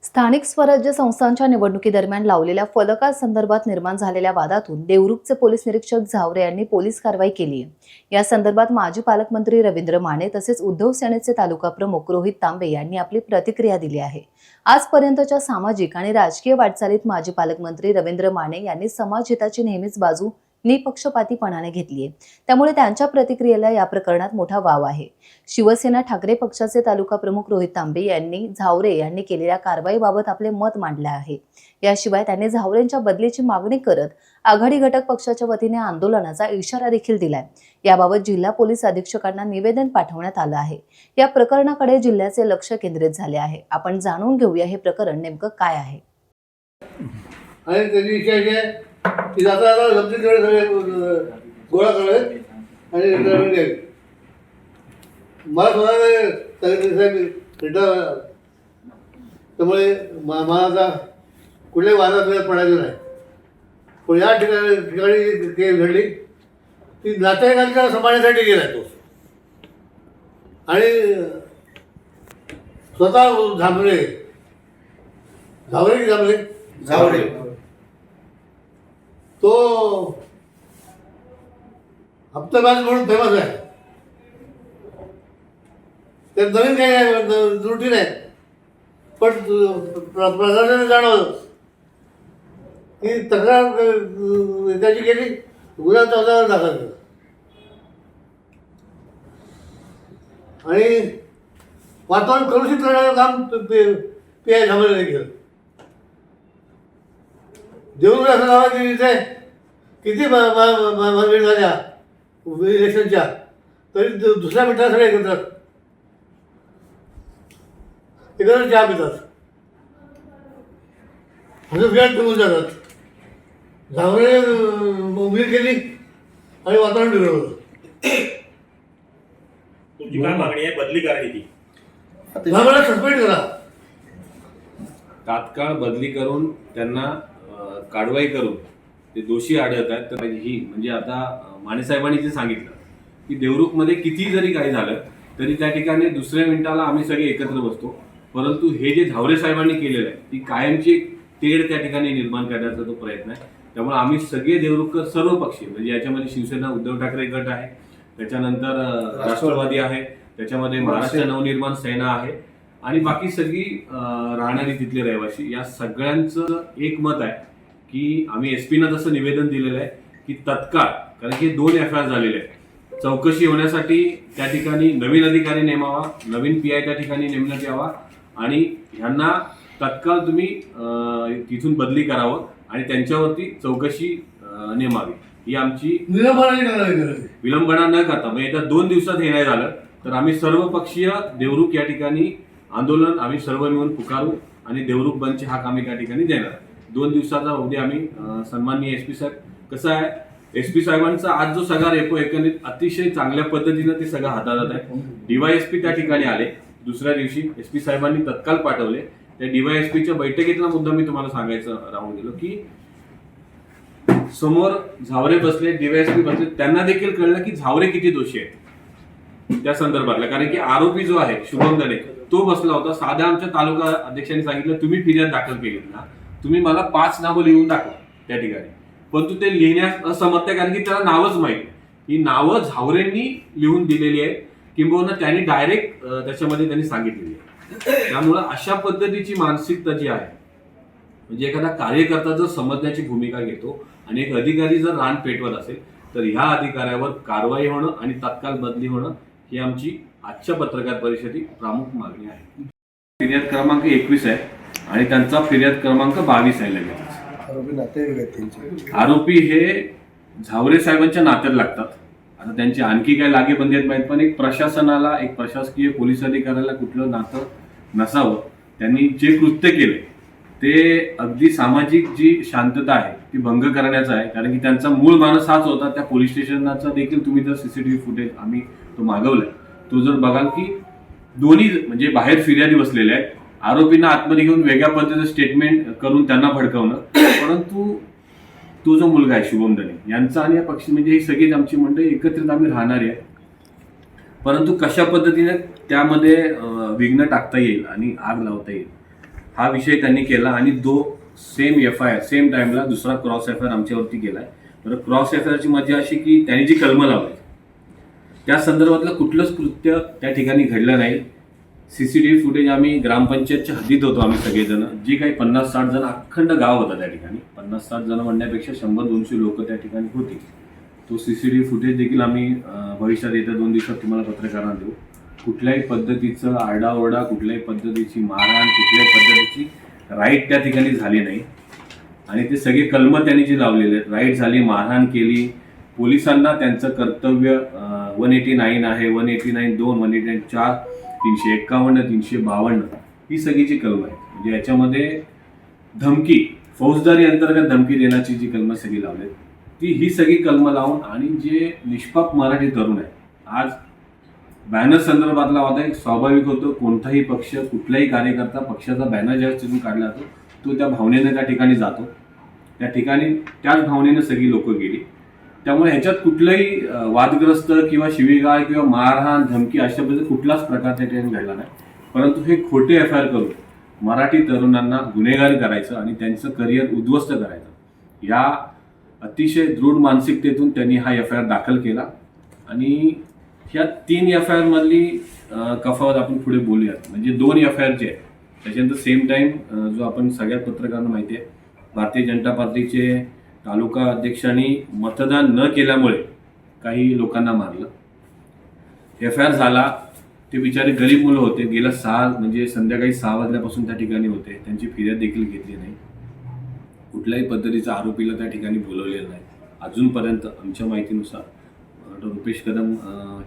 स्थानिक स्वराज्य संस्थांच्या निवडणुकीदरम्यान लावलेल्या फलकासंदर्भात निर्माण झालेल्या वादातून देवरुखचे पोलीस निरीक्षक झावरे यांनी पोलीस कारवाई केली आहे। या संदर्भात माजी पालकमंत्री रवींद्र माने तसेच उद्धव सेनेचे तालुका प्रमुख रोहित तांबे यांनी आपली प्रतिक्रिया दिली आहे। आजपर्यंतच्या सामाजिक आणि राजकीय वाटचालीत माजी पालकमंत्री रवींद्र माने यांनी समाजहिताची नेहमीच बाजू निपक्षपातीपणाने घेतली आहे। त्यामुळे त्यांच्या प्रतिक्रियेला या प्रकरणात मोठा वाव आहे। शिवसेना ठाकरे पक्षाचे तालुका प्रमुख रोहित तांबे यांनी झावरे यांनी केलेल्या कारवाईबाबत आपले मत मांडले आहे। याशिवाय त्यांनी झावरेंच्या बदलीची मागणी करत आघाडी घटक पक्षाच्या वतीने आंदोलनाचा इशारा देखील दिलाय। याबाबत जिल्हा पोलीस अधीक्षकांना निवेदन पाठवण्यात आलं आहे। या प्रकरणाकडे जिल्ह्याचे लक्ष केंद्रित झाले आहे। आपण जाणून घेऊया हे प्रकरण नेमकं काय आहे। की जाता सगळे गोळा करावेत आणि मला त्यामुळे मला आता कुठल्याही वादात पडायचं नाही। पण या ठिकाणी केस घडली ती नातेवाईकांच्या सांभाळण्यासाठी गेला तो आणि स्वतः झावरे तो हप्तेबाज म्हणून फेमस आहे। त्यात नवीन काही नाही, त्रुटी नाही, पण प्रशासनाने जाणवलं की तक्रार त्याची केली, गुन्हा चौदावर दाखल केला आणि वातावरण कलुषित करण्याचं काम PI झावरेने केलं। देऊन असं नावा की इथे किती भानगडी झाल्या इलेक्शनच्या तरी दुसऱ्या मिनिटात सगळे एकत्र चहा पितात, हसत तुम्ही जातात। झावरे उभी केली आणि वातावरण बिघडवलं। तुमची काय मागणी आहे? बदली करायची, झावरेला सस्पेंड करा, तात्काळ बदली करून त्यांना कारवाई करून ते दोषी आढळत आहेत तर ही म्हणजे आता माने साहेबांनी जे सांगितलं की देवरुखमध्ये किती जरी काही झालं तरी त्या ठिकाणी दुसऱ्या मिनिटाला आम्ही सगळे एकत्र बसतो, परंतु हे जे झावरे साहेबांनी केलेलं आहे ती कायमची एक तेढ त्या ठिकाणी निर्माण करण्याचा तो प्रयत्न आहे। त्यामुळे आम्ही सगळे देवरुखकर सर्व पक्षी म्हणजे याच्यामध्ये शिवसेना उद्धव ठाकरे गट आहे, त्याच्यानंतर राष्ट्रवादी आहे, त्याच्यामध्ये महाराष्ट्र नवनिर्माण सेना आहे आणि बाकी सगळी राहणारी तिथले रहिवासी, या सगळ्यांचं एक मत आहे की आम्ही SP-ना तसं निवेदन दिलेलं आहे की तत्काळ, कारण की 2 FIR झालेले आहेत, चौकशी होण्यासाठी त्या ठिकाणी नवीन अधिकारी नेमावा, नवीन PI त्या ठिकाणी नेमण्यात यावा आणि ह्यांना तत्काळ तुम्ही तिथून बदली करावं आणि त्यांच्यावरती चौकशी नेमावी, ही आमची विलंबना न करता म्हणजे येत्या 2 दिवसात हे नाही झालं तर आम्ही सर्वपक्षीय देवरुख या ठिकाणी आंदोलन आम्ही सर्व मिळून पुकारू आणि देवरुख बंदची हाक आम्ही त्या ठिकाणी देणार। 2 दिवसाचा उद्या आम्ही सन्माननीय SP साहेब, कसं आहे SP साहेबांचा आज जो सगळा रेपो एकंदरीत अतिशय चांगल्या पद्धतीनं ते सगळं हाताळत आहे। DYSP त्या ठिकाणी आले, दुसऱ्या दिवशी SP साहेबांनी तत्काळ पाठवले। त्या DYSPच्या बैठकीतला मुद्दा मी तुम्हाला सांगायचं राहून गेलो की समोर झावरे बसले, DYSP बसले, त्यांना देखील कळलं की झावरे किती दोषी आहेत त्या संदर्भातला, कारण की आरोपी जो आहे शुभम दणे तो बसला होता। साध्या आमच्या तालुका अध्यक्षांनी सांगितलं तुम्ही फिर्याद दाखल केलीत ना, तुम्ही मला 5 नावं लिहून दाखवा त्या ठिकाणी, परंतु ते लिहिण्यास असमर्थ आहे कारण की त्याला नावच माहिती, ही नावं झावरेंनी लिहून दिलेली आहे किंबहुना त्यांनी डायरेक्ट त्याच्यामध्ये त्यांनी सांगितलेली आहे। त्यामुळं अशा पद्धतीची मानसिकता जी आहे म्हणजे एखादा कार्यकर्ता जर समजण्याची भूमिका घेतो आणि एक अधिकारी जर रान पेटवत असेल तर ह्या अधिकाऱ्यावर कारवाई होणं आणि तात्काळ बदली होणं ही आमची आजच्या पत्रकार परिषदेची प्रमुख मागणी आहे। फिर्याद क्रमांक 21 आहे आणि त्यांचा फिर्याद क्रमांक 22 आहे। लगेच आरोपी हे झावरे साहेबांच्या नात्यात लागतात। आता त्यांची आणखी काय लागेबंदी आहेत माहीत, पण एक प्रशासनाला, एक प्रशासकीय पोलीस अधिकाऱ्याला कुठलं नातं नसावं, त्यांनी जे कृत्य केले ते अगदी सामाजिक जी शांतता आहे ती भंग करण्याचं आहे, कारण की त्यांचा मूळ मानस हाच होता। त्या पोलीस स्टेशनचा देखील तुम्ही जर CCTV फुटेज आम्ही तो मागवलाय, तो जर बघाल की दोन्ही म्हणजे बाहेर फिर्यादी बसलेले आहेत, आरोपींना आतमध्ये घेऊन वेगळ्या पद्धतीचं स्टेटमेंट करून त्यांना भडकवणं, परंतु तो जो मुलगा आहे शुभम दणे यांचा आणि या पक्षी म्हणजे ही सगळीच आमची मंडळी एकत्रित आम्ही राहणारी आहे, परंतु कशा पद्धतीने त्यामध्ये विघ्न टाकता येईल आणि आग लावता येईल हा विषय त्यांनी केला आणि सेम FIR सेम टाइमला दुसरा क्रॉस FIR आमच्यावरती केलाय. तर क्रॉस FIRची मजा अशी की त्यांनी जी कलमं लावली त्या संदर्भातलं कुठलंच कृत्य त्या ठिकाणी घडलं नाही. CCTV फुटेज आम्ही ग्रामपंचायतच्या हद्दीत होतो आम्ही सगळेजण, जे काही 50-60 जण अखंड गाव होता त्या ठिकाणी. 50-60 जण म्हणण्यापेक्षा 100-200 लोक त्या ठिकाणी होती. तो CCTV फुटेज देखील आम्ही भविष्यात येत्या 2 दिवसात तुम्हाला पत्रकारांना देऊ. कुठल्याही पद्धतीचं आरडाओरडा, कुठल्याही पद्धतीची मारहाण, कुठल्याही पद्धतीची राईट त्या ठिकाणी झाली नाही. आणि ते सगळे कलमं त्यांनी जे लावलेले आहेत, राईट झाली, मारहाण केली, पोलिसांना त्यांचं कर्तव्य 189 आहे, 189(2), 189(4), 351, 352 ही सगळीची कलमं आहे. म्हणजे याच्यामध्ये धमकी, फौजदारी अंतर्गत धमकी देण्याची जी कलमं सगळी लावली ही सगळी कलमं लावून आणि जे निष्पाप मराठी तरुण आहे, आज बॅनर संदर्भातला वाद एक स्वाभाविक होतं. कोणताही पक्ष, कुठलाही कार्यकर्ता पक्षाचा बॅनर ज्या तिथून काढला जातो तो त्या भावनेने त्या ठिकाणी जातो. त्या ठिकाणी त्याच भावनेने सगळी लोक गेली. त्यामुळे ह्याच्यात कुठलंही वादग्रस्त किंवा शिवीगाळ किंवा मारहाण, धमकी अशा पद्धतीने कुठलाच प्रकार त्या ठिकाणी घडला नाही. परंतु हे खोटे FIR करून मराठी तरुणांना गुन्हेगारी करायचं आणि त्यांचं करिअर उद्ध्वस्त करायचं, या अतिशय दृढ मानसिकतेतून त्यांनी हा FIR दाखल केला. आणि ह्या 3 FIR मधली कफावत आपण पुढे बोलूयात. म्हणजे 2 FIR जे आहेत त्याच्यानंतर सेम टाइम जो आपण सगळ्या पत्रकारांना माहिती आहे, भारतीय जनता पार्टीचे तालुका अध्यक्षांनी मतदान न केल्यामुळे काही लोकांना मारलं. FIR झाला, ते बिचारे गरीब मुलं होते, गेल्या 6 म्हणजे संध्याकाळी 6 वाजल्यापासून त्या ठिकाणी होते, त्यांची फिर्याद देखील घेतली नाही. कुठल्याही पद्धतीचा आरोपीला त्या ठिकाणी बोलवलेलं नाही अजूनपर्यंत. आमच्या माहितीनुसार रुपेश कदम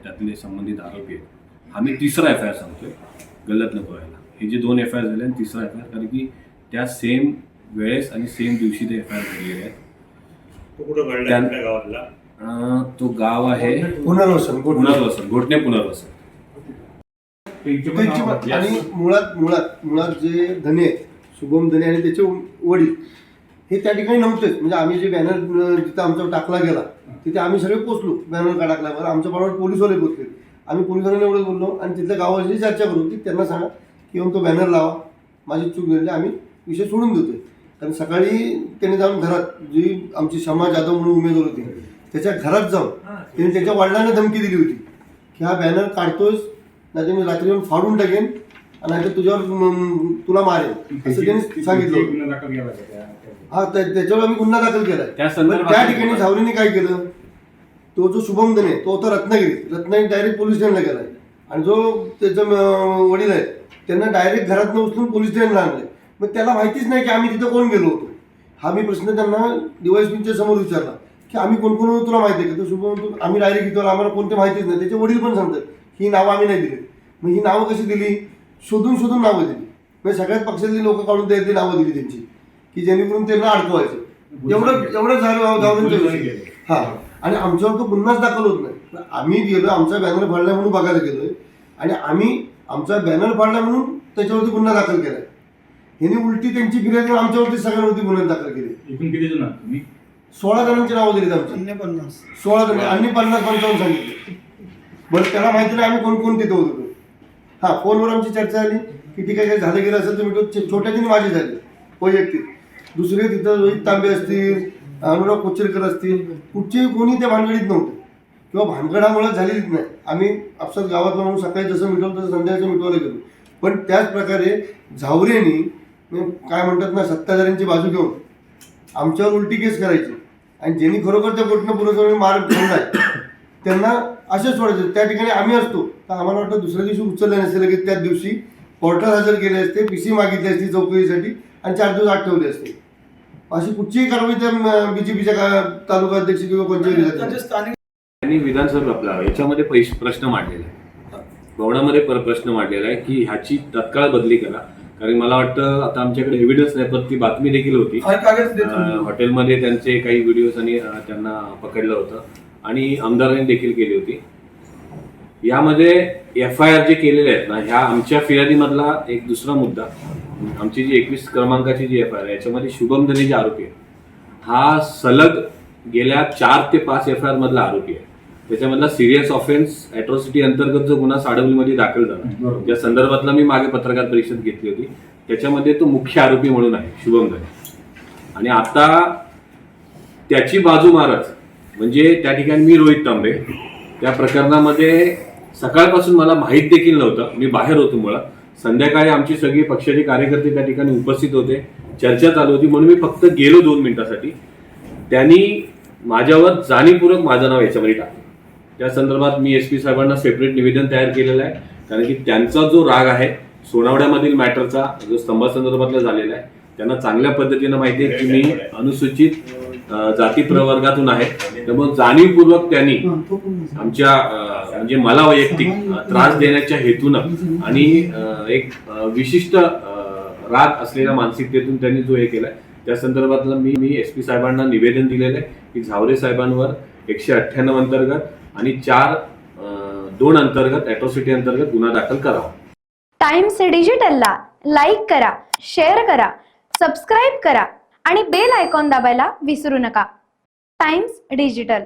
त्यातले संबंधित आरोपी आहेत. आम्ही 3रा FIR सांगतोय, गलत नको व्हायला. हे जे 2 FIR झाले आणि 3रा FIR, कारण की त्या सेम वेळेस आणि सेम दिवशी ते FIR घडलेले आहेत. तो कुठं घडला आपल्या गावातला? तो गाव आहे पुनर्वसन, घोटणे पुनर्वसन. आणि मुळात जे धने आहेत, शुभम धने आणि त्याचे वडील हे त्या ठिकाणी नव्हतेच. म्हणजे आम्ही जे बॅनर जिथं आमचा टाकला गेला तिथे आम्ही सगळे पोचलो. बॅनर टाकल्यावर आमच्या बरोबर पोलीसवाले पोचले. आम्ही पोलिसांना एवढं बोललो आणि तिथल्या गावाची चर्चा करू की त्यांना सांगा की येऊन तो बॅनर लावा, माझी चूक झाली, आम्ही विषय सोडून देतोय. कारण सकाळी त्यांनी जाऊन घरात, जी आमची क्षमा जाधव म्हणून उमेदवार होती, त्याच्या घरात जाऊन त्यांनी त्याच्या वडिलांना धमकी दिली होती की हा बॅनर काढतोयस, नाही मी रात्री येऊन फाडून टाकेन आणि नाहीतर तुला मारेन, असं त्यांनी सांगितलं. हा, त्याच्यावर आम्ही गुन्हा दाखल केलाय. त्या ठिकाणी झावरीने काय केलं, तो जो शुभम धने तो होता रत्नागिरी डायरेक्ट पोलीस स्टेशनला गेलाय. आणि जो त्याचा वडील आहे त्यांना डायरेक्ट घरातनं उचलून पोलीस स्टेशनला आणलंय. मग त्याला माहितीच नाही की आम्ही तिथं कोण गेलो होतो. हा मी प्रश्न त्यांना DYSPच्या समोर विचारला की आम्ही कोण कोण होतो तुला माहिती आहे का? तो शुभम, आम्ही डायरेक्ट इथं, आम्हाला कोणते माहितीच नाही. त्याचे वडील पण सांगतात ही नावं आम्ही नाही दिली. मग ही नावं कशी दिली? शोधून नावं दिली. म्हणजे सगळ्याच पक्षातली लोक काढून त्यातली नावं दिली त्यांची, की जेणेकरून त्यांना अडकवायचं. एवढं झालं. हा, आणि आमच्यावर तो गुन्हाच दाखल होत नाही. आम्ही गेलो, आमचा बॅनर फाडला म्हणून बघायला गेलोय आणि आम्ही आमचा बॅनर फाडला म्हणून त्याच्यावरती गुन्हा दाखल केलाय. ह्यांनी उलटी त्यांची फिर्याद करून आमच्यावरती सगळ्यांवरती गुन्हे दाखल केले. एकूण किती जण? 16 जणांची नावं दिलीत आमची. 16 जण आणि 50-55 सांगितले. बरं, त्याला माहिती नाही आम्ही कोण तिथं होतो. हा, फोनवर आमची चर्चा झाली की ठीक आहे, काय झालं गेलं असेल तर मी छोट्या दिनी माझी झाली वैयक्तिक. दुसरे तिथं रोहित तांबे असतील, अनुराग कोचरकर असतील, कुठचेही कोणी त्या भानगडीत नव्हते किंवा भानगड हा मुळात झालेलीच नाही. आम्ही आपसात गावातला म्हणून सकाळी जसं मिटवलं तसं संध्याकाळचं मिटवायला गेलो. पण त्याच प्रकारे झावरेंनी काय म्हणतात ना, सत्ताधाऱ्यांची बाजू घेऊन आमच्यावर उलटी केस करायची आणि ज्यांनी खरोखर त्या घटना पुरवठा मार्ग ठेवलाय त्यांना असेच सोडायचे. त्या ठिकाणी आम्ही असतो तर आम्हाला वाटतं दुसऱ्या दिवशी उचलले नसेल की त्याच दिवशी कोर्टात हजर केले असते, PC मागितली असती चौकशीसाठी आणि 4 दिवस आत ठेवले असते. अशी कुठचीही कारवाई त्या BJPच्या तालुका अध्यक्ष किंवा कोणत्याही त्यांनी विधानसभा आपला याच्यामध्ये प्रश्न मांडलेला आहे, गौडामध्ये प्रश्न मांडलेला आहे की ह्याची तत्काळ बदली करा. कारण मला वाटतं आता आमच्याकडे एव्हिडन्स नाही, पण ती बातमी देखील होती. हॉटेलमध्ये त्यांचे काही व्हिडिओज आणि त्यांना पकडलं होतं आणि आमदारांनी देखील केली होती. यामध्ये FIR जे केलेले आहेत ना, ह्या आमच्या फिर्यादीमधला एक दुसरा मुद्दा, आमची जी 21 क्रमांकाची जी FIR आहे याच्यामध्ये शुभम धने जे आरोपी आहे हा सलग गेल्या 4 ते 5 FIR मधला आरोपी आहे. त्याच्यामधला सिरियस ऑफेन्स अॅट्रॉसिटी अंतर्गत जो गुन्हा साडवलीमध्ये दाखल झाला, ज्या संदर्भातला मी मागे पत्रकार परिषद घेतली होती, त्याच्यामध्ये तो मुख्य आरोपी म्हणून आहे शुभम धने. आणि आता त्याची बाजू मारत म्हणजे त्या ठिकाणी मी रोहित तांबे त्या प्रकरणामध्ये सकाळपासून मला माहीत देखील नव्हतं, मी बाहेर होतो मुळात. संध्याकाळी आमची सगळी पक्षाचे कार्यकर्ते त्या ठिकाणी उपस्थित होते, चर्चा चालू होती, म्हणून मी फक्त गेलो 2 मिनिटासाठी. त्यांनी माझ्यावर जाणीवपूर्वक माझं नाव याच्यामध्ये टाकलं. त्या संदर्भात मी SP साहेबांना सेपरेट निवेदन तयार केलेलं आहे, कारण की त्यांचा जो राग आहे सोनावड्यामधील मॅटरचा जो स्तंभासंदर्भातला झालेला आहे, त्यांना चांगल्या पद्धतीनं माहिती आहे की मी अनुसूचित जाती प्रवर्गातून आहे. त्यामुळे जाणीवपूर्वक त्यांनी आमच्या म्हणजे मला वैयक्तिक त्रास देण्याच्या हेतूनं आणि एक विशिष्ट राग असलेल्या मानसिकतेतून त्यांनी जो हे केलाय, त्या संदर्भातलं मी SP साहेबांना निवेदन दिलेलं आहे की झावरे साहेबांवर 198 अंतर्गत आणि 4(2) अंतर्गत अॅट्रॉसिटी अंतर्गत गुन्हा दाखल करावा. टाइम्स डिजिटलला लाईक करा, शेअर करा, सबस्क्राईब करा आणि बेल आयकॉन दाबायला विसरू नका. Times digital.